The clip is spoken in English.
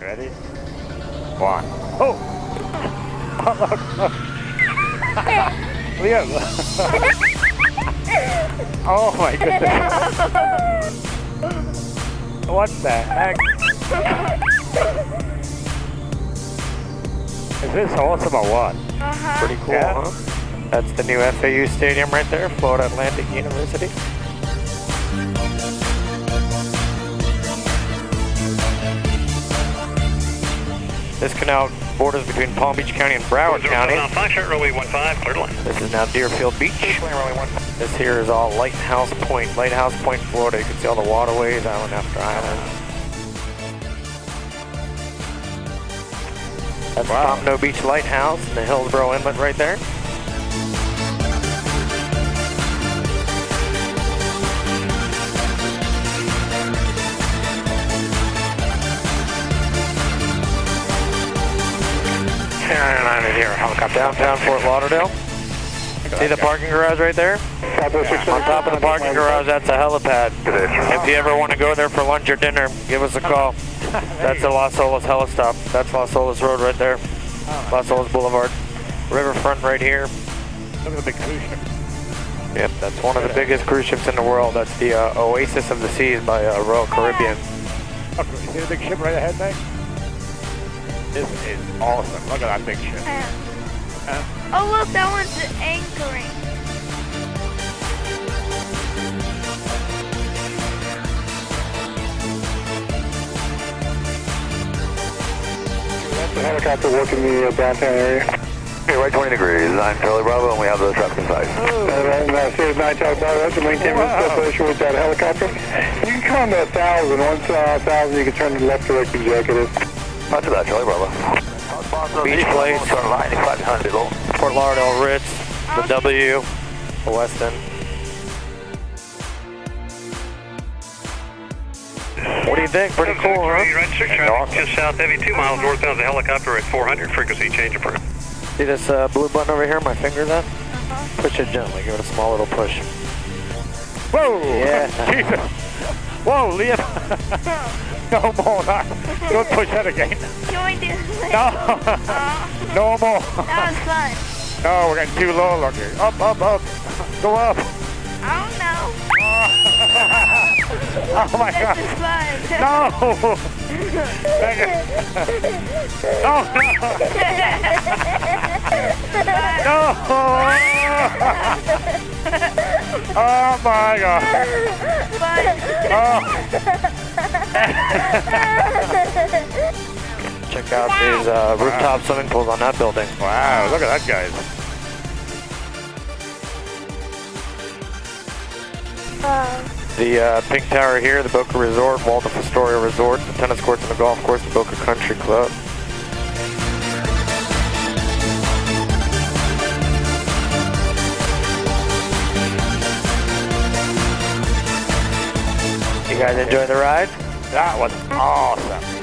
Ready? One. Oh! Oh, look, look. Liam. Oh my goodness. What the heck? Is this awesome or what? Pretty cool, Yeah. huh? That's the new FAU stadium right there, Florida Atlantic University. This canal borders between Palm Beach County and Broward County. This is now Deerfield Beach. This here is all Lighthouse Point, Florida. You can see all the waterways, island after island. That's the Pompano Beach Lighthouse and the Hillsborough Inlet right there. Downtown Fort Lauderdale. See the parking garage right there? On top of the parking garage, that's a helipad. If you ever want to go there for lunch or dinner, give us a call. That's the Las Olas helistop. That's Las Olas Road right there. Las Olas Boulevard. Riverfront right here. Look at the big cruise ship. Yep, that's one of the biggest cruise ships in the world. That's the Oasis of the Seas by Royal Caribbean. Look, you see the big ship right ahead, mate? This is awesome. Look at that big ship. Oh look, that one's anchoring. The helicopter working the downtown area. Okay, right 20 degrees. I'm Charlie Bravo, and we have the traffic in sight. Here's 9 Charlie Bravo. That's the maintain separation with that helicopter. You can come to 1,000. Once 1,000, you can turn to the left direct executive. Not too bad, Charlie Bravo. Beach Place, Fort Lauderdale Ritz, the W, the West End. What do you think? Pretty cool, huh? Right 6 traffic, just south heavy, 2 miles northbound, the helicopter at 400, frequency change approved. See this blue button over here, my finger then? Push it gently, give it a small little push. Whoa! Yeah. Jesus! Whoa, Liam! No more, don't push that again. Can we do this? No! No more! That was fun. No, we're getting too low looking. Up, up, up! Go up! I don't know. Oh my God! This is fun. No! Dang it. No! No! Oh my God! Fun. Oh! Check out these rooftop swimming pools on that building. Wow, look at that, guys. The pink tower here, the Boca Resort, Waldorf Astoria Resort, the tennis courts and the golf course, the Boca Country Club. You guys enjoy the ride? That was awesome.